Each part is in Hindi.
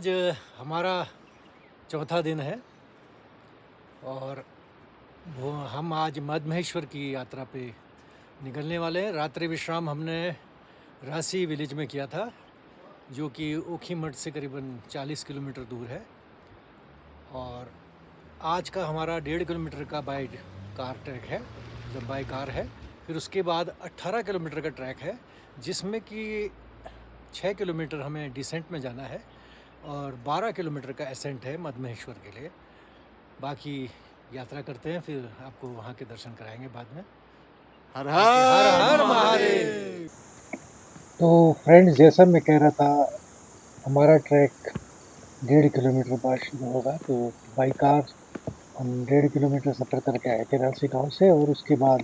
आज हमारा चौथा दिन है और वो हम आज मद्महेश्वर की यात्रा पे निकलने वाले हैं। रात्रि विश्राम हमने रासी विलेज में किया था, जो कि ओखीमठ से करीबन 40 किलोमीटर दूर है। और आज का हमारा 1.5 किलोमीटर का बाय कार ट्रैक है, मतलब बाय कार है। फिर उसके बाद 18 किलोमीटर का ट्रैक है, जिसमें कि 6 किलोमीटर हमें डिसेंट में जाना है और 12 किलोमीटर का एसेंट है मद्महेश्वर के लिए। बाकी यात्रा करते हैं, फिर आपको वहाँ के दर्शन कराएंगे बाद में। हर हर हर हर महादेव। महादेव। तो फ्रेंड्स, जैसा मैं कह रहा था, हमारा ट्रैक 1.5 किलोमीटर बाद शुरू होगा। तो बाई कार हम 1.5 किलोमीटर सफ़र करके आए थे रांसी गांव से, और उसके बाद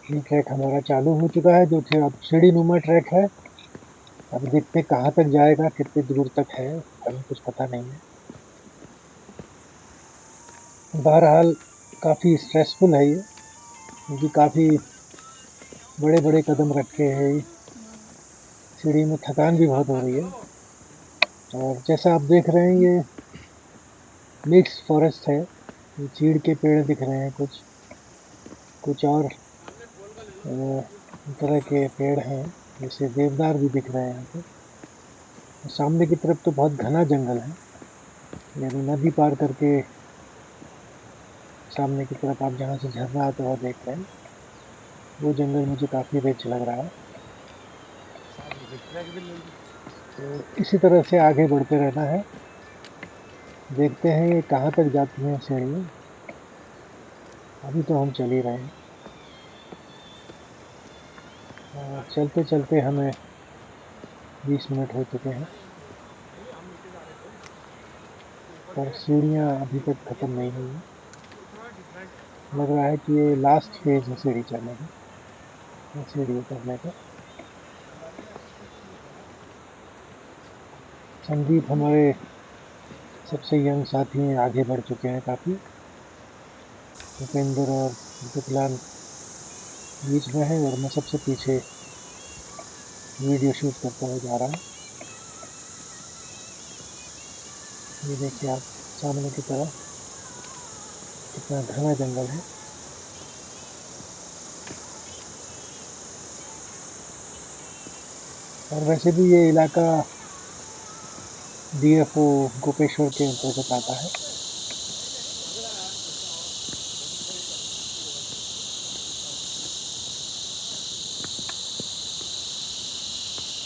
ये ट्रैक हमारा चालू हो चुका है, जो कि अब सीढ़ी नुमा ट्रैक है। अब देखते हैं कहाँ तक जाएगा, कितनी दूर तक है, हमें कुछ पता नहीं है। बहरहाल काफ़ी स्ट्रेसफुल है ये, क्योंकि काफ़ी बड़े बड़े कदम रखे हैं। सीढ़ी में थकान भी बहुत हो रही है। और जैसा आप देख रहे हैं, ये मिक्स फॉरेस्ट है। ये चीड़ के पेड़ दिख रहे हैं, कुछ और तरह के पेड़ हैं, जैसे देवदार भी दिख रहे हैं यहाँ पे। सामने की तरफ तो बहुत घना जंगल है, यानी नदी पार करके सामने की तरफ आप जहाँ से झरना आता हुआ देख रहे हैं, वो जंगल मुझे काफ़ी रिच लग रहा है। तो इसी तरह से आगे बढ़ते रहना है। देखते हैं ये कहाँ तक जाती हैं सीढ़ियाँ। अभी तो हम चल ही रहे हैं, और चलते चलते हमें 20 मिनट हो चुके हैं, पर सीढ़ियाँ अभी तक ख़त्म नहीं हुई हैं। लग रहा है कि ये लास्ट फेज है सीढ़ी चढ़ने का, सीढ़ी उतरने का। संदीप हमारे सबसे यंग साथी हैं, आगे बढ़ चुके हैं काफ़ी। भूपेंद्र और विकलांग बीच में है, और मैं सबसे पीछे वीडियो शूट करता हुआ जा रहा हूँ। ये देखिए आप सामने की तरफ कितना घना जंगल है। और वैसे भी ये इलाका डीएफओ गोपेश्वर के अंतर्गत आता है।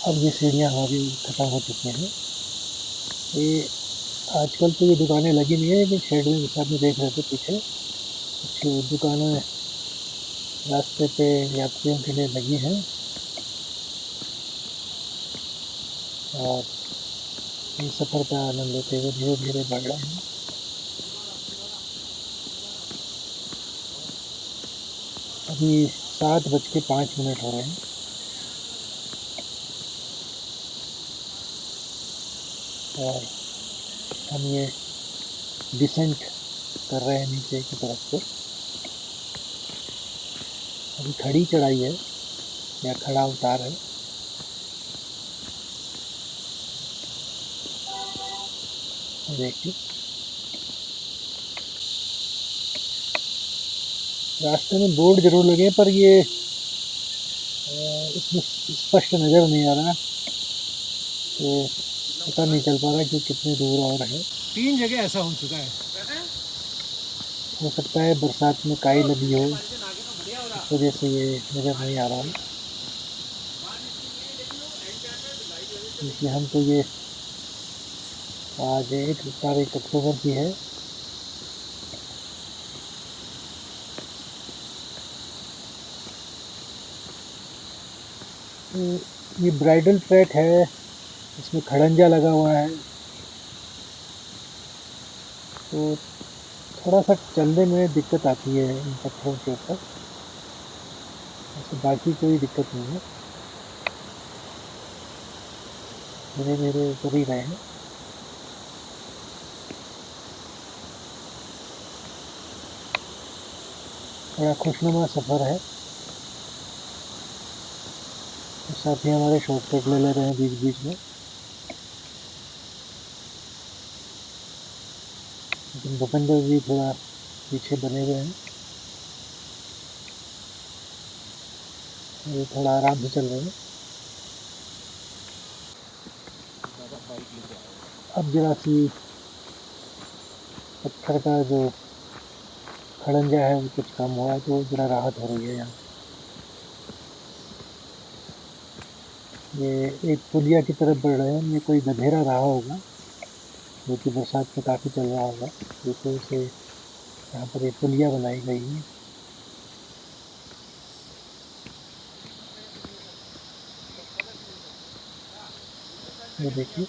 अब ये सीढ़ियाँ हमारी खत्म हो चुकी हैं। ये आजकल तो ये दुकानें लगी नहीं है, लेकिन शेड में जैसे आपने देख रहे थे पीछे, कुछ दुकानें रास्ते पे यात्रियों के लिए लगी हैं, और इस सफ़र का आनंद लेते हुए धीरे धीरे बढ़ रहे हैं। अभी 7:05 हो रहे हैं, और हम ये डिसेंट कर रहे हैं नीचे की तरफ से। अभी खड़ी चढ़ाई है या खड़ा उतार है, देखिए। रास्ते में बोर्ड जरूर लगे, पर ये इसमें स्पष्ट नज़र नहीं आ रहा, तो पता नहीं चल पा रहा कि कितनी दूर और है। 3 जगह ऐसा हो चुका है। हो सकता है बरसात में काई लगी हो, इस वजह से ये नज़र नहीं आ रहा है। क्योंकि हम तो ये आज 1 अक्टूबर की है। तो ये ब्राइडल ट्रैक है, इसमें खड़ंजा लगा हुआ है, तो थोड़ा सा चलने में दिक्कत आती है इन पत्थरों के ऊपर। ऐसे बाकी कोई दिक्कत नहीं है, धीरे धीरे उतर ही रहे हैं। बड़ा खुशनुमा सफ़र है। तो साथ ही हमारे शॉर्टकट ले ले रहे हैं बीच बीच में। लेकिन भूपेंद्र जी थोड़ा पीछे बने हुए हैं, ये थोड़ा आराम से चल रहे हैं। अब जरा सी पत्थर का जो खड़ंजा है वो कुछ कम हुआ है, तो जरा राहत हो रही है यहाँ। ये एक पुलिया की तरफ बढ़ रहे हैं, ये कोई गधेरा रहा होगा जो कि बरसात में काफी चल रहा होगा, जिससे इसे यहाँ पर ये पुलिया बनाई गई है। ये देखिए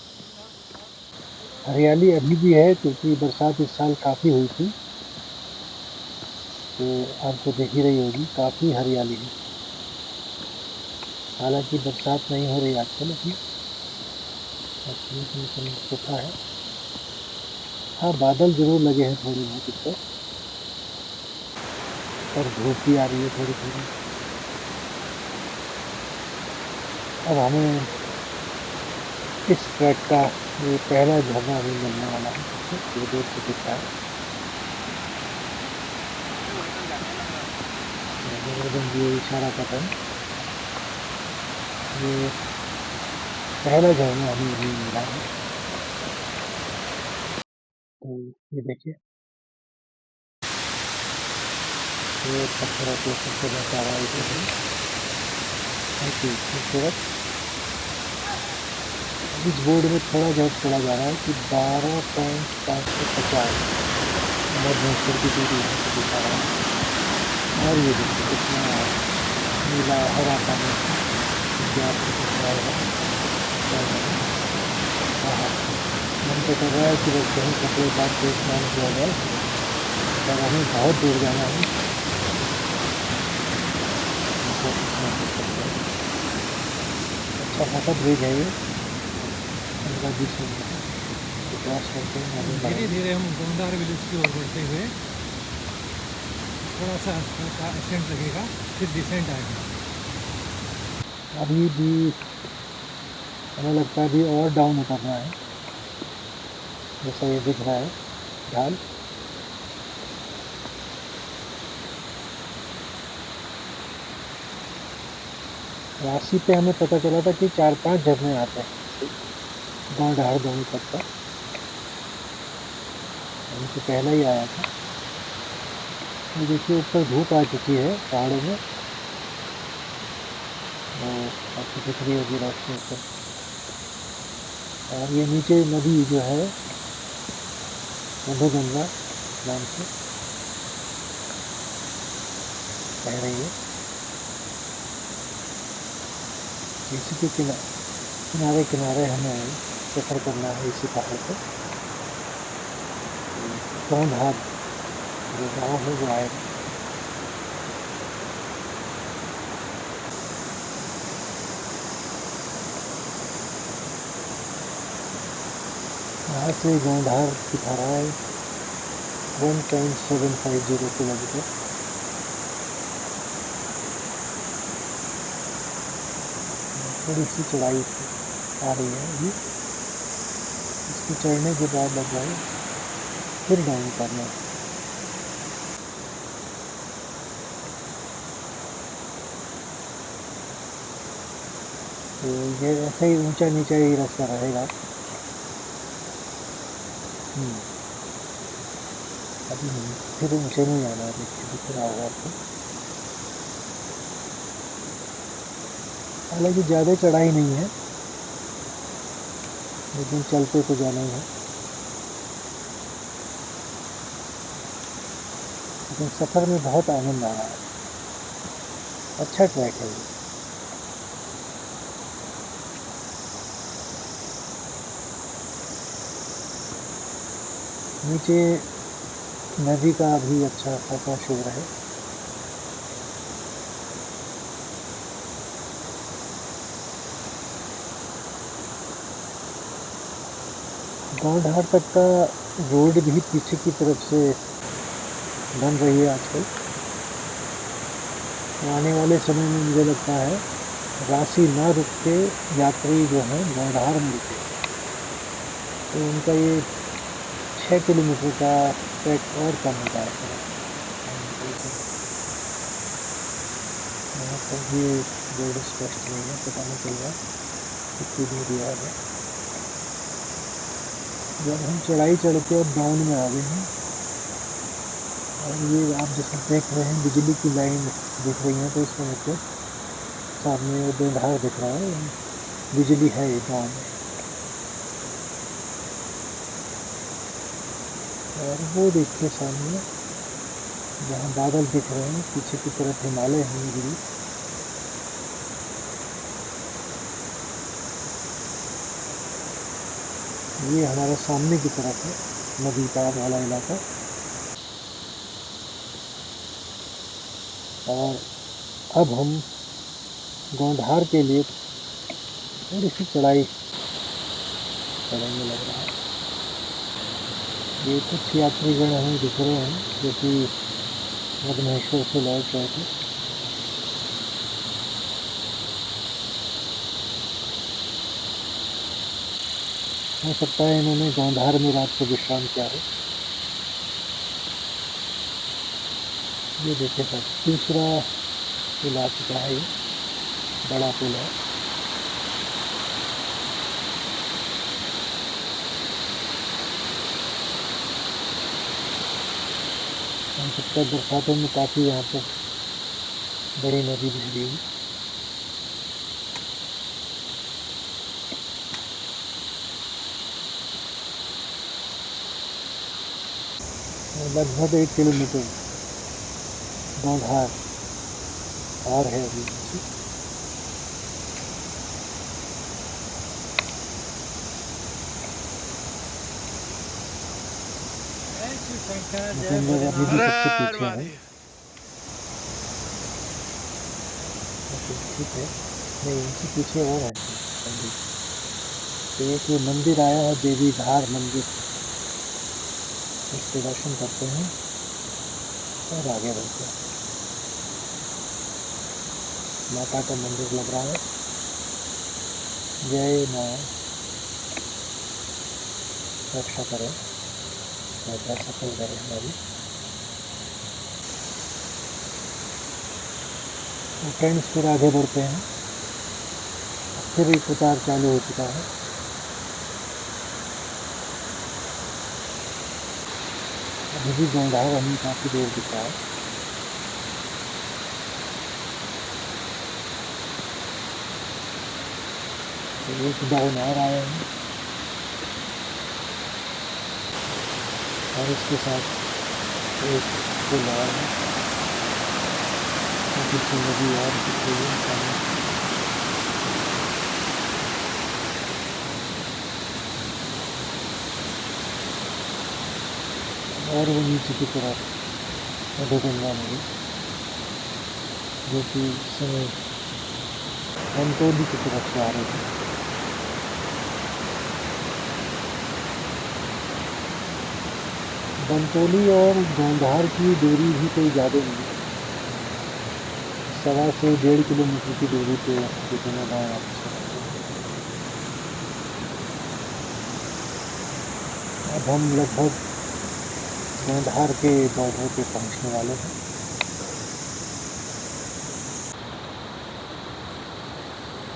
हरियाली अभी भी है, क्योंकि बरसात इस साल काफी हुई थी, तो आपको दिख ही रही होगी काफी हरियाली है। हालांकि बरसात नहीं हो रही आजकल अभी, मौसम सूखा है। हाँ, बादल जरूर लगे हैं थोड़े बहुत इस पर, और धूप भी आ रही है थोड़ी थोड़ी। अब हमें इस ट्रैक का ये पहला झरना अभी मिलने वाला है, जो दूर से दिख रहा है। गोवर्धन जी इशारा कर रहे हैं, ये पहला झरना हमें अभी मिला है। तो ये देखिए, ये पत्थरों के सबसे बचा रहा है इसे, बहुत ही खूबसूरत। इस बोर्ड में थोड़ा बहुत पड़ा जा रहा है कि 12.550 मध्यस्थल की दूरी है, तो दिखा रहा है। और ये देखिए कितना नीला हरा पानी है, जो आपको दिख रहा होगा। हाँ, मन तो कर रहा है कि बस कहीं कपड़े बात के स्नान किया जाए, पर हमें बहुत दूर जाना है, कोशिश नहीं कर सकते। अच्छा खासा ब्रिज है ये, 15-20 मिनट क्रॉस करके आगे धीरे बढ़ेंगे। धीरे हम गोंदार विलेज की ओर बढ़ते हुए, थोड़ा सा हल्का असेंट लगेगा, फिर डिसेंट आएगा। अभी भी हमें लगता है अभी और डाउन उतरना है, जैसा ये दिख रहा है ढाल। राशि पे हमें पता चला था कि 4-5 झरने आते हैं गांव ढार दोनों तक का, हमसे पहला ही आया था। ये देखिए ऊपर धूप आ चुकी है पहाड़ों में, और आपको दिख रही होगी रोशनी ऊपर। और ये नीचे नदी जो है मधुगंगा नाम से बह रही है, इसी के किनारे किनारे हमें सफर करना है इसी पहाड़ पे। गोंधार जो गाँव है वो आएगा। यहाँ से गोंधार दिखा रहा है 1.750 किलोमीटर। थोड़ी सी चढ़ाई आ रही है अभी, इसको चढ़ने के बाद लग जाए फिर डाउन करना। तो ये ऐसा ही ऊंचा नीचा ही रास्ता रहेगा। अभी नहीं, फिर ऊंचे में जाना है, देखिए दिख रहा होगा आपको। हालांकि ज़्यादा चढ़ाई नहीं है, लेकिन चलते तो जाना ही है। लेकिन सफ़र में बहुत आनंद आ रहा है, अच्छा ट्रैक है ये। नीचे नदी का भी अच्छा खासा शोर है। गांव ढार तक का रोड भी पीछे की तरफ से बन रही है आजकल। तो आने वाले समय में मुझे लगता है राशि न रुक के यात्री जो है गांव ढार में रुके, तो उनका ये 6 किलोमीटर का ट्रैक और करना चाहते हैं। यहाँ पर भी रोड स्पष्ट नहीं है, पता नहीं चल रहा कितनी दूरी और है। जब हम चढ़ाई चढ़ के अब डाउन में आ गए हैं और ये आप जैसे देख रहे हैं बिजली की लाइन दिख रही है, तो इसका मतलब सामने वो दोधार दिख रहा है, बिजली है ये गाँव में। और वो देखिए सामने जहाँ बादल दिख रहे हैं, पीछे की तरफ हिमालय है नीलगिरी। ये हमारे सामने की तरफ है नदी पार वाला इलाका। और अब हम गौंधार के लिए थोड़ी सी चढ़ाई चढ़ेंगे लग रहा है। ये कुछ यात्रीगण हमें दिख रहे हैं जो कि मधमहेश्वर से लौट रहे थे। हो सकता है इन्होंने गौंधार में रात को विश्राम किया हो। ये देखिए सर, दूसरा पुल आ चुका है, ये बड़ा पुल है। हो सकता है बरसातों में काफ़ी यहाँ पर बड़ी नदी बिजली हुई। लगभग 1 किलोमीटर गौंधार और है अभी। भूपेंद्र अभी भी सबसे पीछे है। ठीक है, नहीं इनसे पीछे और है मंदिर। तो एक ये मंदिर आया है, देवी धार मंदिर, इसके दर्शन करते हैं और आगे बढ़ते हैं। माता का मंदिर लग रहा है। जय माँ, रक्षा करें, यात्रा सफल करें हमारी। तो फ्रेंड्स फिर आगे बढ़ते हैं। फिर एक उतार चालू हो चुका है। अभी भी गौंधार हमें काफ़ी दूर दिख रहा है। तो एक डाउन और आए हैं और इसके साथ एक पुल और है, पीछे नदी और दिख रही है सामने। और वो नीचे की तरफ मधुगंगा नदी, जो कि इस समय धनतोली की तरफ से आ रही है। धनतोली और गौंधार की दूरी भी कोई ज़्यादा नहीं है, 1.25 से 1.5 किलोमीटर की दूरी पे ये दोनों गाँव आपस में लगते हैं। अब हम लगभग गौंधार के बॉर्डर पे पहुंचने वाले हैं।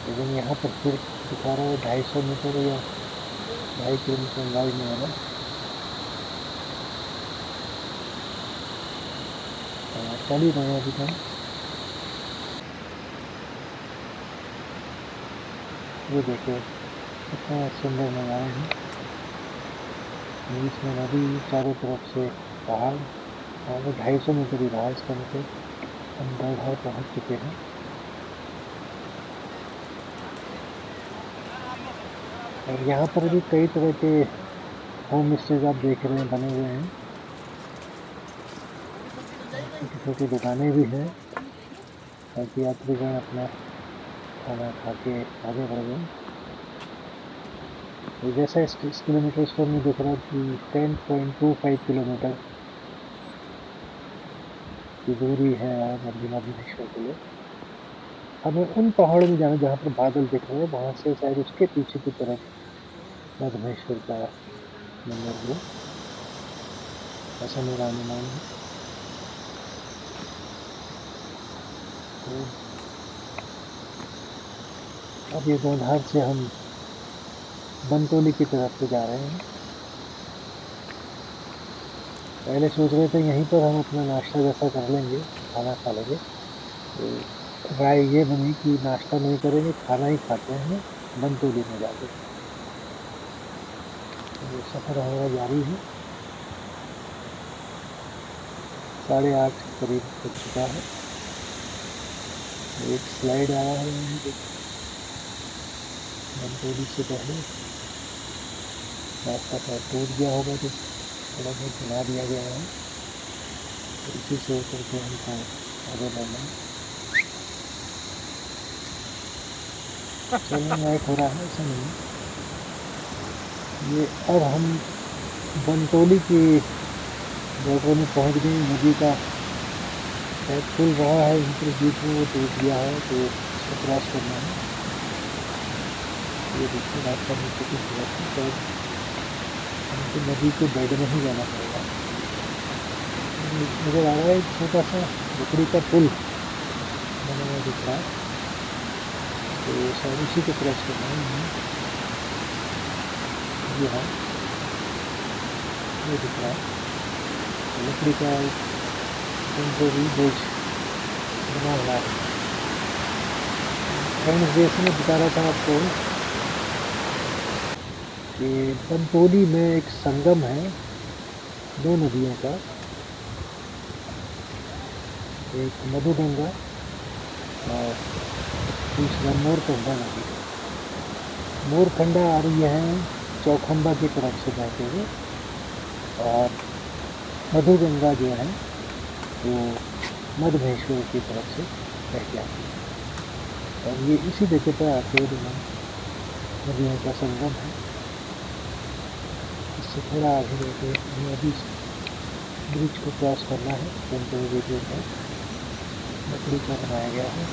लेकिन यहाँ पर फिर दिखा रहा है 250 मीटर या 2.5 किलोमीटर अंदाज में है ना। चल ही रहे हैं अभी तक। ये देखिए कितना सुंदर नज़ारा है। बीच में नदी, चारों तरफ से पहाड़, और 250 मीटर ही रहा इसका मतलब हम गौंधार पहुँच चुके हैं। और यहाँ पर भी कई तरह के होम स्टेज आप देख रहे हैं बने हुए हैं। छोटी छोटी दुकानें भी हैं ताकि यात्रीगण अपना खाना खा के आगे बढ़ जाएं। तो जैसा इस किलोमीटर पर में दिख रहा है कि 10.25 किलोमीटर की दूरी है और मधुमेश्वर के लिए। हमें उन पहाड़ों में जाना जहाँ पर बादल दिख रहे हैं, वहाँ से शायद उसके पीछे की तरफ मधुमेश्वर का मंदिर है। ऐसा मेरा अनुमान है। तो अब ये गोंधार से हम बनतोली की तरफ से जा रहे हैं। पहले सोच रहे थे यहीं पर हम अपना नाश्ता जैसा कर लेंगे, खाना खा लेंगे। तो राय ये बनी कि नाश्ता नहीं करेंगे, खाना ही खाते हैं बनतोली में जाके। तो सफ़र हमारा जारी है। 8:30 के करीब हो चुका है। एक स्लाइड आया है यहाँ पे बनतोली से पहले। रास्ता शायद टूट गया होगा तो थोड़ा बहुत बना दिया गया है। तो इसी से होकर के हमको आगे बढ़ना है। चलने लायक हो रहा है, ऐसा नहीं है। ये अब हम बनतोली की बॉर्डर में पहुंच गए। नदी का शायद पुल रहा है इनके बीच में, वो टूट गया है तो इसको क्रॉस करना है। ये देखिए रास्ता नीचे की तरफ है, तो हमको नदी के बेड में ही जाना पड़ेगा। नजर आ रहा है एक छोटा सा लकड़ी का पुल बना हुआ दिख रहा है, तो शायद उसी को क्रॉस करना है हमें। जी हाँ, ये दिख रहा है लकड़ी का टेम्पोरी ब्रिज बना हुआ है। फ्रेंड्स, जैसे मैं बता रहा था आपको कि बनतोली में एक संगम है 2 नदियों का, एक मधुगंगा और दूसरा मोरकंडा नदी। मोरकंडा आ रही है चौखंबा की तरफ से बहते हुए, और मधुगंगा जो है वो मधमहेश्वर की तरफ से बह के आती है। और ये इसी जगह पर आके दोनों नदियों का संगम है। इससे थोड़ा आगे जाके हमें अभी ब्रिज को क्रॉस करना है। टेम्पोररी ब्रिज है, लकड़ी का बनाया गया है।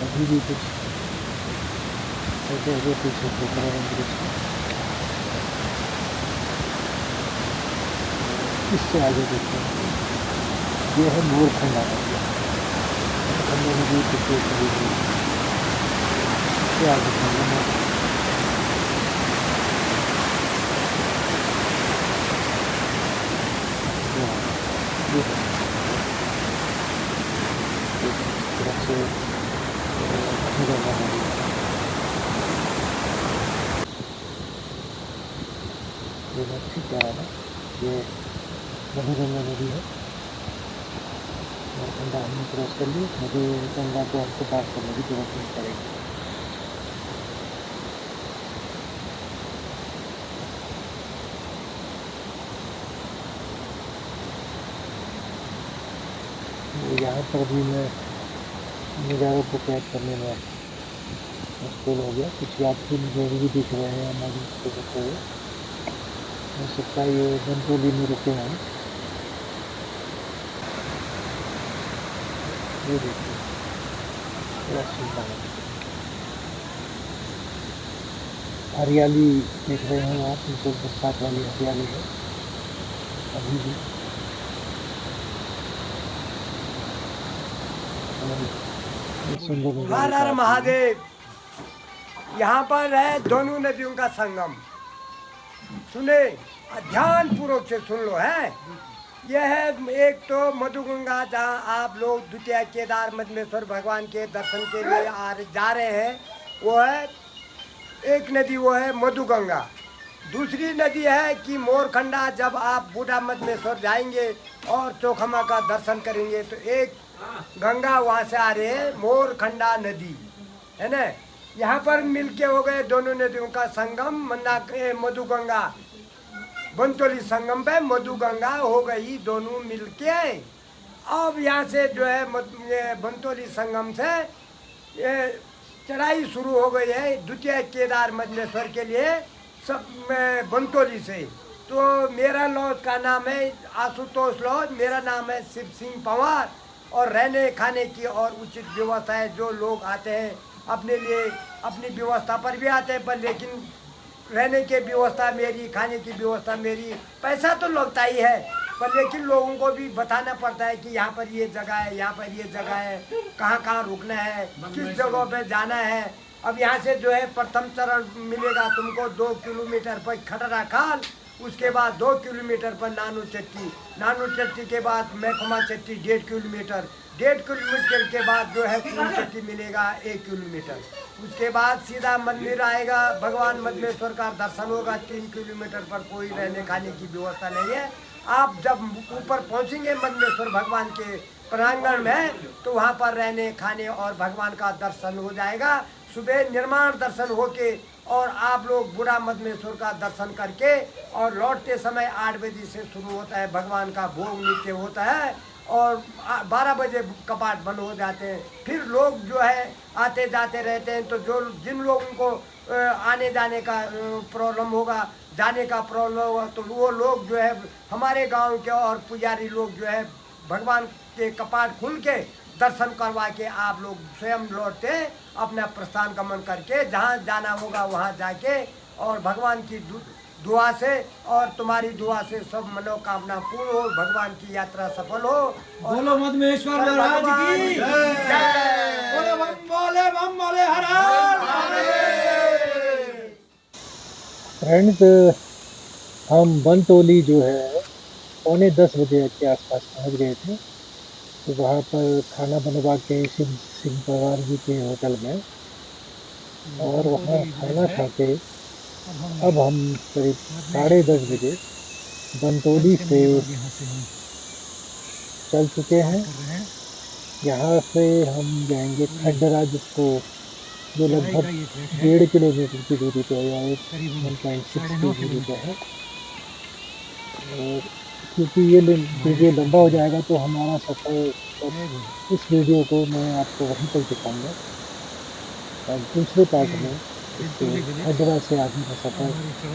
अभी भी कुछ ऐसे पीछे देख रहे हैं ब्रिज को। इससे आगे देखते हैं, ये है मोरखंडा नदी। मोरखंडा नदी पिछले करीब इससे आगे संगम है। ये तरफ से मधुगंगा नदी ये मैं ठीक कह रहा था, ये मधुगंगा नदी है। मोरखंडा हमने क्रॉस कर ली, मधुगंगा को हमको पास करने की जरूरत नहीं पड़ेगी। तो यहाँ पर भी मैं नज़ारों को कैद करने में मुश्किल हो गया। कुछ यात्री मुझे भी दिख रहे हैं नदी से होते हुए। हो सकता है ये बनतोली में रुके हैं। ये देखिए बड़ा सुंदर है। हरियाली देख रहे हैं आप, बिल्कुल बरसात वाली हरियाली है अभी भी। ये सुंदर हर नज़ारे हर का महादेव। यहाँ पर है दोनों नदियों का संगम। सुने, ध्यान पूर्वक से सुन लो। है यह है एक तो मधुगंगा, जहाँ आप लोग द्वितीय केदार मधमेश्वर भगवान के दर्शन के लिए जा रहे हैं। वो है एक नदी, वो है मधुगंगा। दूसरी नदी है कि मोरखंडा। जब आप बूढ़ा मधमेश्वर जाएंगे और चौखमा का दर्शन करेंगे तो एक गंगा वहाँ से आ रही है, मोरखंडा नदी है ना। यहाँ पर मिलके हो गए दोनों नदियों का संगम। मधुगंगा बनतोली संगम पे मधुगंगा हो गई दोनों मिलके। अब यहाँ से जो है ये बनतोली संगम से ये चढ़ाई शुरू हो गई है द्वितीय केदार मधमेश्वर के लिए, सब बनतोली से। तो मेरा लॉज का नाम है आशुतोष लॉज, मेरा नाम है शिव सिंह पवार। और रहने खाने की और उचित व्यवस्था है। जो लोग आते हैं अपने लिए अपनी व्यवस्था पर भी आते हैं, पर लेकिन रहने की व्यवस्था मेरी, खाने की व्यवस्था मेरी, पैसा तो लगता ही है, पर लेकिन लोगों को भी बताना पड़ता है कि यहाँ पर ये जगह है, यहाँ पर ये जगह है, कहाँ कहाँ रुकना है, किस जगह पे जाना है। अब यहाँ से जो है प्रथम चरण मिलेगा तुमको 2 किलोमीटर पर खटरा खाल, उसके बाद 2 किलोमीटर पर नानू चट्टी, नानू चट्टी के बाद मैखमा चट्टी 1.5 किलोमीटर, 1.5 किलोमीटर के बाद जो है पूरी चट्टी मिलेगा 1 किलोमीटर। उसके बाद सीधा मंदिर आएगा, भगवान मदमेश्वर का दर्शन होगा। 3 किलोमीटर पर कोई रहने खाने की व्यवस्था नहीं है। आप जब ऊपर पहुंचेंगे मदमेश्वर भगवान के प्रांगण में, तो वहाँ पर रहने खाने और भगवान का दर्शन हो जाएगा। सुबह निर्माण दर्शन होके और आप लोग बुढ़ा मदमेश्वर का दर्शन करके और लौटते समय 8 बजे से शुरू होता है, भगवान का भोग नित्य होता है और 12 बजे कपाट बंद हो जाते हैं। फिर लोग जो है आते जाते रहते हैं, तो जो जिन लोगों को आने जाने का प्रॉब्लम होगा, जाने का प्रॉब्लम होगा, तो वो लोग जो है हमारे गांव के और पुजारी लोग जो है भगवान के कपाट खुल के दर्शन करवा के आप लोग स्वयं लौटते अपना प्रस्थान गमन करके जहाँ जाना होगा वहाँ जाके, और भगवान की दुआ से और तुम्हारी दुआ से सब मनोकामना पूर्ण हो, भगवान की यात्रा सफल हो। बोलो मदमेश्वर महाराज की जय। बोले बम बोले हर हर महादेव। फ्रेंड्स, हम बनतोली जो है 9:45 के आसपास पहुंच गए थे। तो वहाँ पर खाना बनवा के शिव सिंह परिवार जी के होटल में, और वहाँ खाना खा के अब हम करीब 10:30 बजे बनतोली से चल चुके हैं। यहाँ से हम जाएंगे खड्डरा, जिसको जो लगभग 1.5 किलोमीटर की दूरी पे है, या 1.6 की दूरी पे है। और क्योंकि ये वीडियो लंबा हो जाएगा, तो हमारा सफ़र, इस वीडियो को मैं आपको वहीं पर दिखाऊंगा, और दूसरे पार्ट में इसको खड्डरा से आगे का सफ़र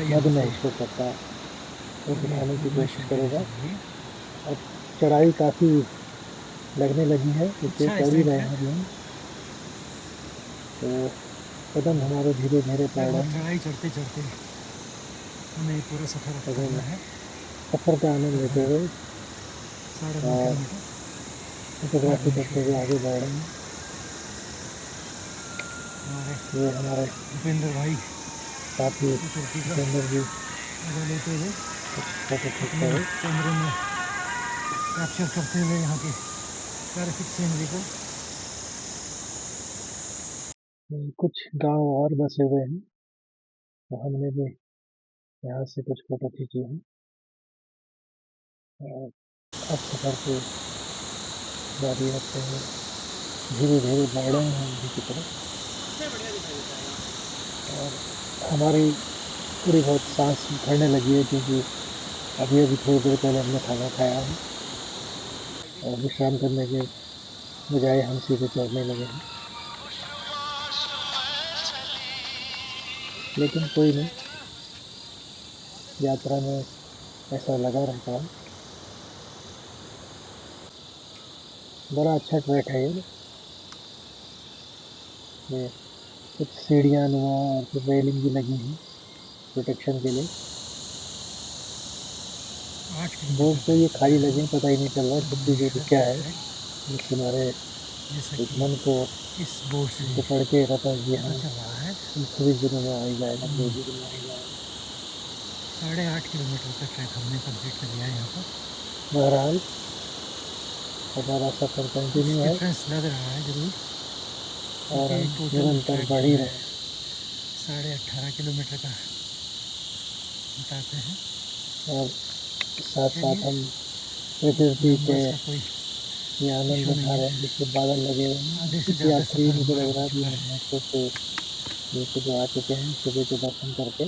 मदमहेश्वर तक का वो दिखाने की कोशिश करेगा। अब चढ़ाई काफ़ी लगने लगी है, इससे चढ़ ही रहे हैं अभी हम, तो कदम हमारे धीरे धीरे बढ़ रहे हैं। चढ़ाई चढ़ते चढ़ते हमें पूरा सफर करना है। सफ़र का आनंद लेते हुए 9.5 और किलोमीटर फोटोग्राफी करते हुए आगे बढ़ रहे हैं। हमारे ये हमारे भूपेंद्र भाई साथी तुर्की का जितेंद्र जी मजा लेते हुए फोटो खींचते अपने हुए कैमरे में कैप्चर करते हुए यहाँ की ट्रैफिक सीनरी को। कुछ गांव और बसे हुए हैं, तो हमने भी यहाँ से कुछ फोटो खींची हैं। और अब सफ़र को जारी रखते हुए धीरे धीरे बढ़ रहे हैं नदी की तरफ, और हमारी थोड़ी बहुत सांस भरने लगी है, क्योंकि अभी थोड़ी देर पहले हमने खाना खाया है और विश्राम करने के बजाय हम सीधे चढ़ने लगे हैं। लेकिन कोई नहीं, यात्रा में ऐसा लगा रहता है। बड़ा अच्छा ट्रैक है ये कुछ सीढ़ियाँ नुमा और कुछ रेलिंग भी लगी हैं प्रोटेक्शन के लिए। 8 बोर्ड किलोमीटर तो ये खाली लगे, पता ही नहीं चल रहा छुट्टी जो क्या है, जिससे हमारे जैसा एक कि मन को इस बोर्ड से इसको पढ़ के रहता है कि हाँ पता चल रहा है। थोड़ी दिनों में आ ही जाएगा, 2 दिन में आ ही जाएगा। 8.5 किलोमीटर का ट्रैक हमने कंप्लीट कर लिया है यहाँ पर। बहरहाल हमारा सफ़र कंटिन्यू है डिफरेंस लग रहा है जरूर, और हम टोटल निरंतर ट्रैक बढ़ जो ही है रहे हैं। 18.5 किलोमीटर का बताते हैं। और साथ साथ हम प्रकृति के नंबर्स का कोई ये आनंद इशू नहीं उठा रहे है। हैं, जिससे बादल लगे हुए हैं। आधे से कुछ ज़्यादा यात्री सफ़र मुझे हमारा लग रहा हो है चुका है। महाराष्ट्र से नीचे जो आ चुके हैं सुबह के दर्शन करके।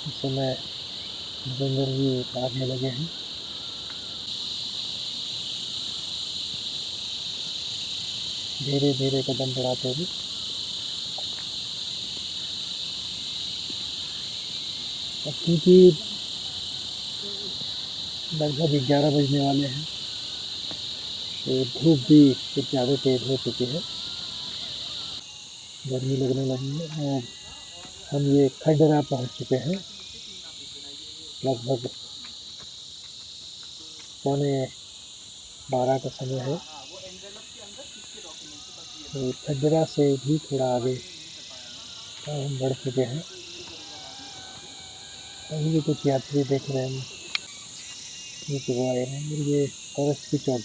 इस समय भूपेंद्र जी उतारने लगे हैं। धीरे धीरे कदम बढ़ाते हुए अब क्योंकि लगभग 11 बजने वाले हैं, तो धूप भी कुछ ज़्यादा तेज हो चुकी है। गर्मी लगने लगी है और हम ये खंडरा पहुंच चुके हैं। लगभग 11:15 का समय है। तो खंडरा से भी थोड़ा आगे हम बढ़ चुके हैं। अभी भी कुछ यात्री देख रहे हैं नीचे वो आए हैं और ये फॉरेस्ट की चौकी